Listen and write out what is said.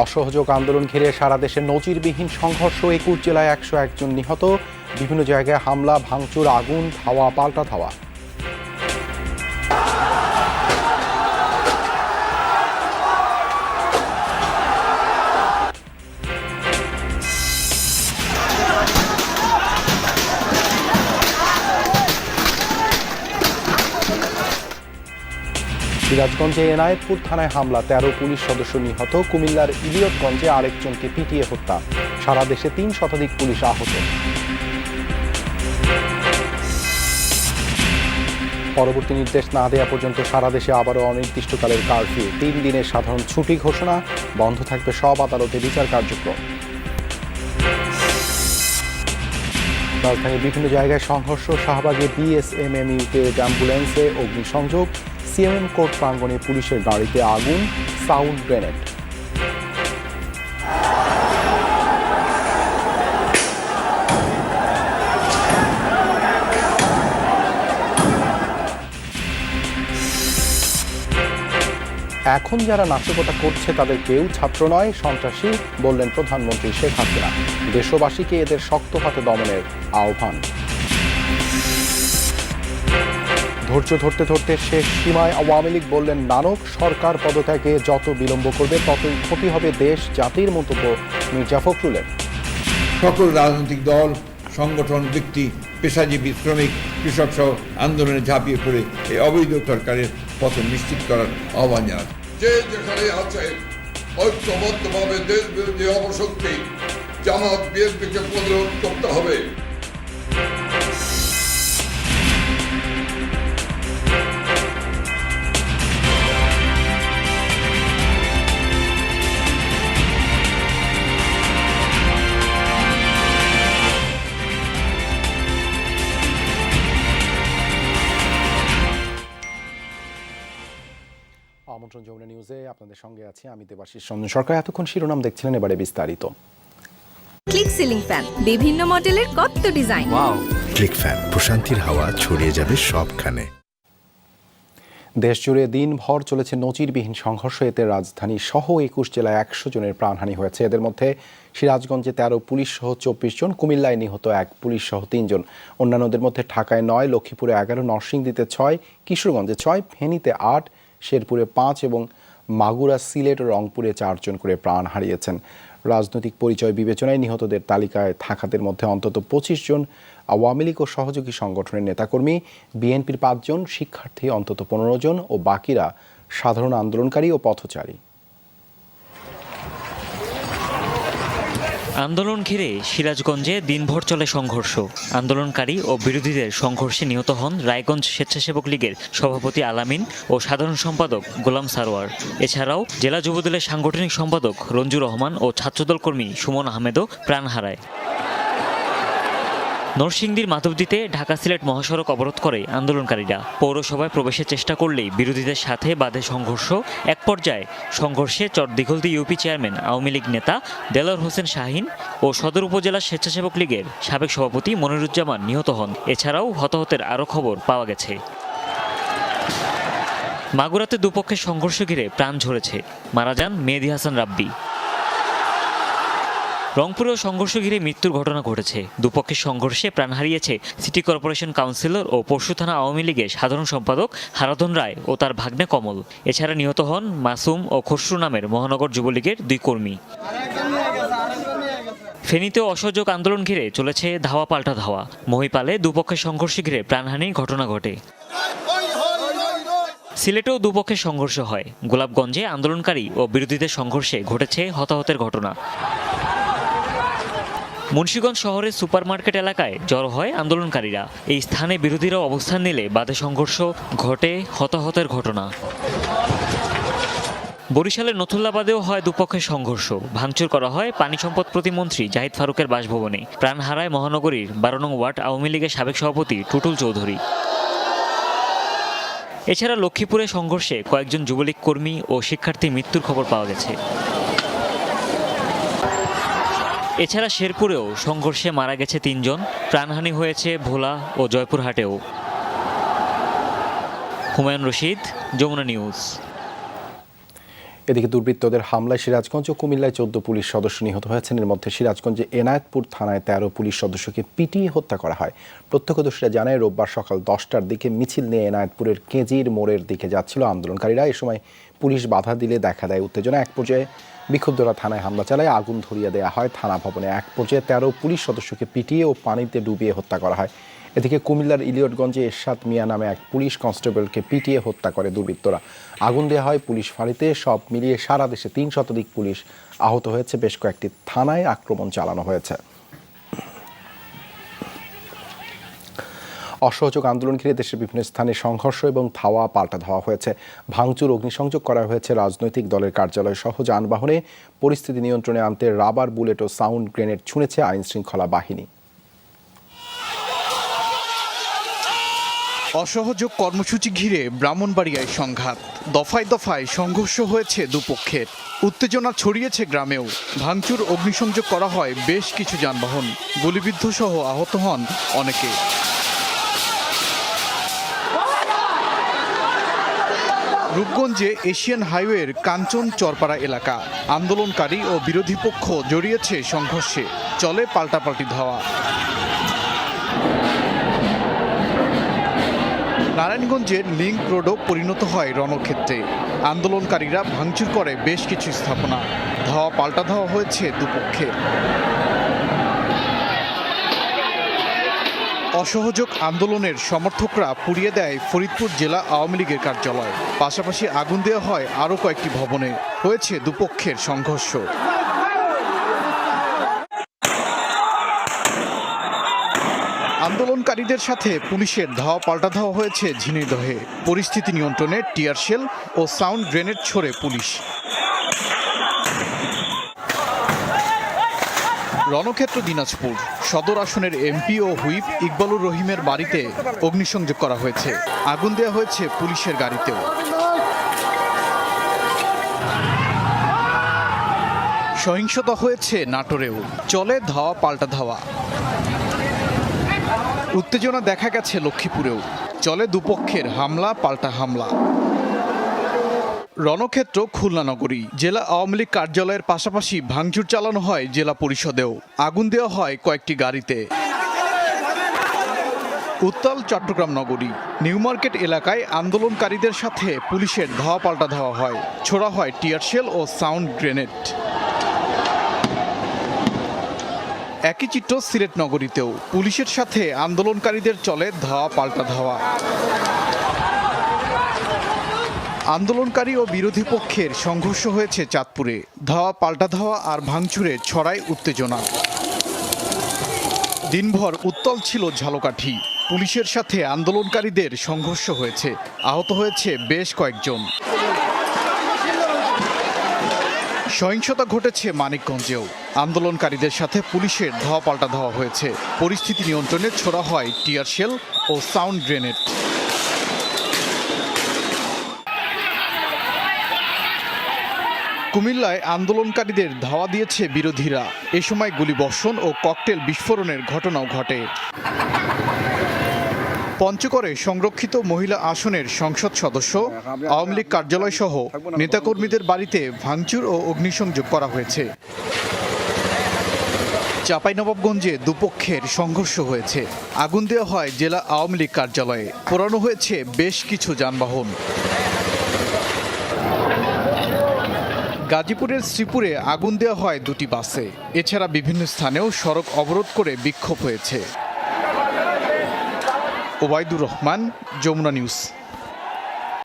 অসহযোগ আন্দোলন ঘিরে সারা দেশে নজিরবিহীন সংঘর্ষ, 21 জেলায় 101 জন নিহত, বিভিন্ন জায়গায় হামলা, ভাঙচুর, আগুন, ধাওয়া পাল্টা ধাওয়া। সিরাজগঞ্জে এনায়েতপুর থানায় হামলা, 13 পুলিশ সদস্য নিহত। কুমিল্লার ইলিয়টগঞ্জে আরেকজনকে পিটিয়ে হত্যা। সারা দেশে 3 শতাধিক পুলিশ আহত। পরবর্তী নির্দেশ না দেওয়া পর্যন্ত সারা দেশে আবারও অনির্দিষ্টকালের কারফিউ, 3 দিনের সাধারণ ছুটি ঘোষণা, বন্ধ থাকবে সব আদালতে বিচার কার্যক্রম। রাজধানীর বিভিন্ন জায়গায় সংঘর্ষ, শাহবাগে বিএসএমএমইউতে অ্যাম্বুলেন্সে অগ্নিসংযোগ, সিএমএম কোর্ট প্রাঙ্গণে পুলিশের গাড়িতে আগুন, সাউন্ড গ্রেনেড। এখন যারা নাশকতা করছে তাদের কেউ ছাত্র নয়, সন্ত্রাসী, বললেন প্রধানমন্ত্রী শেখ হাসিনা। দেশবাসীকে এদের শক্ত হাতে দমনের আহ্বান। ধৈর্য ধরতে ধরতে শেষ সীমায় আওয়ামী লীগ, বললেন নানক। সরকার পদত্যাগে যত বিলম্ব করবে ততই ক্ষতি হবে দেশ জাতির, মন্তব্য মির্জা ফখরুলের। সকল রাজনৈতিক দল, সংগঠন, ব্যক্তি, পেশাজীবী, শ্রমিক, কৃষক সহ আন্দোলনে ঝাঁপিয়ে পড়ে এই অবৈধ সরকারের পতন নিশ্চিত করার আহ্বান জানান। যে যেখানে আছে ঐক্যবদ্ধভাবে দেশ বিরোধী অপশক্তি জামাত বিএনপিকে প্রতিরোধ করতে হবে। আমন্ত্রণ যমুনা নিউজে আপনাদের সঙ্গে আছি আমি দেবাশিস রঞ্জন সরকার। এতক্ষণ শিরোনাম দেখছিলেন, এবারে বিস্তারিত। ক্লিক সিলিং ফ্যান, বিভিন্ন মডেলের কত ডিজাইন। ওয়াও, ক্লিক ফ্যান, প্রশান্তির হাওয়া ছড়িয়ে যাবে সবখানে। দেশ জুড়ে দিনভর চলেছে নজিরবিহীন সংঘর্ষ। এতে রাজধানী সহ 21 জেলায় 100 জনের প্রাণহানি হয়েছে। এদের মধ্যে সিরাজগঞ্জে 13 পুলিশ সহ 24 জন, কুমিল্লায় নিহত 1 পুলিশ সহ 3 জন। অন্যান্যদের মধ্যে ঢাকায় 9, লক্ষ্মীপুরে 11, নরসিংদীতে 6, কিশোরগঞ্জে 6, ফেনীতে 8, শেরপুরে 5 এবং মাগুরা, সিলেট ও রংপুরে 4 জন করে প্রাণ হারিয়েছেন। রাজনৈতিক পরিচয় বিবেচনায় নিহতদের তালিকায় থাকাদের মধ্যে অন্তত 25 জন আওয়ামী লীগ ও সহযোগী সংগঠনের নেতাকর্মী, বিএনপির 5 জন, শিক্ষার্থী অন্তত 15 জন ও বাকিরা সাধারণ আন্দোলনকারী ও পথচারী। আন্দোলন ঘিরে সিরাজগঞ্জে দিনভর চলে সংঘর্ষ। আন্দোলনকারী ও বিরোধীদের সংঘর্ষে নিহত হন রায়গঞ্জ স্বেচ্ছাসেবক লীগের সভাপতি আলামিন ও সাধারণ সম্পাদক গোলাম সারোয়ার। এছাড়াও জেলা যুবদলের সাংগঠনিক সম্পাদক রঞ্জুর রহমান ও ছাত্রদল কর্মী সুমন আহমেদও প্রাণ হারায়। নরসিংদীর মাধবদীতে ঢাকা সিলেট মহাসড়ক অবরোধ করে আন্দোলনকারীরা। পৌরসভায় প্রবেশের চেষ্টা করলেই বিরোধীদের সাথে বাধে সংঘর্ষ। এক পর্যায়ে সংঘর্ষে চরদিঘলদি ইউপি চেয়ারম্যান আওয়ামী লীগ নেতা দেলোয়ার হোসেন শাহীন ও সদর উপজেলা স্বেচ্ছাসেবক লীগের সাবেক সভাপতি মনিরুজ্জামান নিহত হন। এছাড়াও হতাহতের আরও খবর পাওয়া গেছে। মাগুরাতে দুপক্ষের সংঘর্ষ ঘিরে প্রাণ ঝরেছে, মারা যান মেহেদী হাসান রাব্বি। রংপুরেও সংঘর্ষ ঘিরে মৃত্যুর ঘটনা ঘটেছে। দুপক্ষের সংঘর্ষে প্রাণ হারিয়েছে সিটি কর্পোরেশন কাউন্সিলর ও পরশু থানা আওয়ামী লীগের সাধারণ সম্পাদক হারাধন রায় ও তার ভাগ্নে কমল। এছাড়া নিহত হন মাসুম ও খসরু নামের মহানগর যুবলীগের 2 কর্মী। ফেনীতেও অসহযোগ আন্দোলন ঘিরে চলেছে ধাওয়া পাল্টা ধাওয়া। মহিপালে দুপক্ষের সংঘর্ষ ঘিরে প্রাণহানির ঘটনা ঘটে। সিলেটেও দুপক্ষের সংঘর্ষ হয়। গোলাপগঞ্জে আন্দোলনকারী ও বিরোধীদের সংঘর্ষে ঘটেছে হতাহতের ঘটনা। মুন্সিগঞ্জ শহরের সুপারমার্কেট এলাকায় জড়ো হয় আন্দোলনকারীরা। এই স্থানে বিরোধীরাও অবস্থান নিলে বাধে সংঘর্ষ, ঘটে হতাহতের ঘটনা। বরিশালের নথুল্লাবাদেও হয় দুপক্ষের সংঘর্ষ। ভাঙচুর করা হয় পানি সম্পদ প্রতিমন্ত্রী জাহিদ ফারুকের বাসভবনে। প্রাণ হারায় মহানগরীর 12 নং ওয়ার্ড আওয়ামী লীগের সাবেক সভাপতি টুটুল চৌধুরী। এছাড়া লক্ষ্মীপুরে সংঘর্ষে কয়েকজন যুবলীগ কর্মী ও শিক্ষার্থীর মৃত্যুর খবর পাওয়া গেছে। এছাড়া শেরপুরেও সংঘর্ষে মারা গেছে 3 জন। প্রাণহানি হয়েছে ভোলা ও জয়পুরহাটেও। হুমায়ুন রশিদ, যমুনা নিউজ। এদিকে দুর্বৃত্তদের হামলায় সিরাজগঞ্জ ও কুমিল্লায় 14 পুলিশ সদস্য নিহত হয়েছেন। এর মধ্যে সিরাজগঞ্জে এনায়েতপুর থানায় 13 পুলিশ সদস্যকে পিটিয়ে হত্যা করা হয়। প্রত্যক্ষদর্শীরা জানায় রোববার সকাল 10টার দিকে মিছিল নিয়ে এনায়েতপুরের কেজির মোড়ের দিকে যাচ্ছিল আন্দোলনকারীরা। এ সময় পুলিশ বাধা দিলে দেখা দেয় উত্তেজনা। এক পর্যায়ে বিক্ষুব্ধরা থানায় হামলা চালায়, আগুন ধরিয়ে দেওয়া হয় থানা ভবনে। এক পর্যায়ে 13 পুলিশ সদস্যকে পিটিয়ে ও পানিতে ডুবিয়ে হত্যা করা হয়। এদিকে কুমিল্লার ইলিয়টগঞ্জে এরশাদ মিয়া নামে এক পুলিশ কনস্টেবলকে পিটিয়ে হত্যা করে দুর্বৃত্তরা। আগুন দেওয়া হয় পুলিশ ফাঁড়িতে। সব মিলিয়ে সারা দেশে 3 শতাধিক পুলিশ আহত হয়েছে। বেশ কয়েকটি থানায় আক্রমণ চালানো হয়েছে। অসহযোগ আন্দোলন ঘিরে দেশের বিভিন্ন স্থানে সংঘর্ষ এবং ধাওয়া পাল্টা ধাওয়া হয়েছে। ভাঙচুর, অগ্নিসংযোগ করা হয়েছে রাজনৈতিক দলের কার্যালয় সহ যানবাহনে। পরিস্থিতি নিয়ন্ত্রণে আনতে রাবার বুলেট ও সাউন্ড গ্রেনেড ছুঁড়েছে আইন শৃঙ্খলা বাহিনী। অসহযোগ কর্মসূচি ঘিরে ব্রাহ্মণবাড়িয়ায় সংঘাত, দফায় দফায় সংঘর্ষ হয়েছে দুপক্ষের। উত্তেজনা ছড়িয়েছে গ্রামেও। ভাঙচুর, অগ্নিসংযোগ করা হয় বেশ কিছু যানবাহন। গুলিবিদ্ধ সহ আহত হন অনেকে। রূপগঞ্জে এশিয়ান হাইওয়ের কাঞ্চন চরপাড়া এলাকা। আন্দোলনকারী ও বিরোধী পক্ষ জড়িয়েছে সংঘর্ষে। চলে পাল্টাপাল্টি ধাওয়া। নারায়ণগঞ্জের লিংক রোডও পরিণত হয় রণক্ষেত্রে। আন্দোলনকারীরা ভাঙচুর করে বেশ কিছু স্থাপনা। ধাওয়া পাল্টা ধাওয়া হয়েছে দুপক্ষে। অসহযোগ আন্দোলনের সমর্থকরা পুড়িয়ে দেয় ফরিদপুর জেলা আওয়ামী লীগের কার্যালয়। পাশাপাশি আগুন দেওয়া হয় আরও কয়েকটি ভবনে। হয়েছে দুপক্ষের সংঘর্ষ। আন্দোলনকারীদের সাথে পুলিশের ধাওয়া পাল্টা ধাওয়া হয়েছে ঝিনাইদহে। পরিস্থিতি নিয়ন্ত্রণে টিয়ার শেল ও সাউন্ড গ্রেনেড ছোড়ে পুলিশ। রণক্ষেত্র দিনাজপুর সদর আসনের এমপি ও হুইপ ইকবালুর রহিমের বাড়িতে অগ্নিসংযোগ করা হয়েছে। আগুন দেওয়া হয়েছে পুলিশের গাড়িতেও। সহিংসতা হয়েছে নাটোরেও। চলে ধাওয়া পাল্টা ধাওয়া। উত্তেজনা দেখা গেছে লক্ষ্মীপুরেও। চলে দুপক্ষের হামলা পাল্টা হামলা। রণক্ষেত্র খুলনা নগরী। জেলা আওয়ামী লীগ কার্যালয়ের পাশাপাশি ভাঙচুর চালানো হয় জেলা পরিষদেও। আগুন দেওয়া হয় কয়েকটি গাড়িতে। উত্তাল চট্টগ্রাম নগরী। নিউ মার্কেট এলাকায় আন্দোলনকারীদের সাথে পুলিশের ধাওয়া পাল্টা ধাওয়া হয়। ছোড়া হয় টিয়ার শেল ও সাউন্ড গ্রেনেড। একই চিত্র সিলেট নগরীতেও। পুলিশের সাথে আন্দোলনকারীদের চলে ধাওয়া পাল্টা ধাওয়া। আন্দোলনকারী ও বিরোধী পক্ষের সংঘর্ষ হয়েছে চাঁদপুরে। ধাওয়া পাল্টা ধাওয়া আর ভাঙচুরে ছড়ায় উত্তেজনা। দিনভর উত্তাল ছিল ঝালকাঠি। পুলিশের সাথে আন্দোলনকারীদের সংঘর্ষ হয়েছে। আহত হয়েছে বেশ কয়েকজন। সহিংসতা ঘটেছে মানিকগঞ্জেও। আন্দোলনকারীদের সাথে পুলিশের ধাওয়া পাল্টা ধাওয়া হয়েছে। পরিস্থিতি নিয়ন্ত্রণে ছোড়া হয় টিয়ার শেল ও সাউন্ড গ্রেনেড। কুমিল্লায় আন্দোলনকারীদের ধাওয়া দিয়েছে বিরোধীরা। এ সময় গুলিবর্ষণ ও ককটেল বিস্ফোরণের ঘটনাও ঘটে। পঞ্চগড়ে সংরক্ষিত মহিলা আসনের সংসদ সদস্য, আওয়ামী লীগ কার্যালয় সহ নেতাকর্মীদের বাড়িতে ভাঙচুর ও অগ্নিসংযোগ করা হয়েছে। চাঁপাইনবাবগঞ্জে দুপক্ষের সংঘর্ষ হয়েছে। আগুন দেওয়া হয় জেলা আওয়ামী লীগ কার্যালয়ে। পোড়ানো হয়েছে বেশ কিছু যানবাহন। গাজীপুরের শ্রীপুরে আগুন দেওয়া হয় 2টি বাসে। এছাড়া বিভিন্ন স্থানেও সড়ক অবরোধ করে বিক্ষোভ হয়েছে। ওবায়দুর রহমান, যমুনা নিউজ।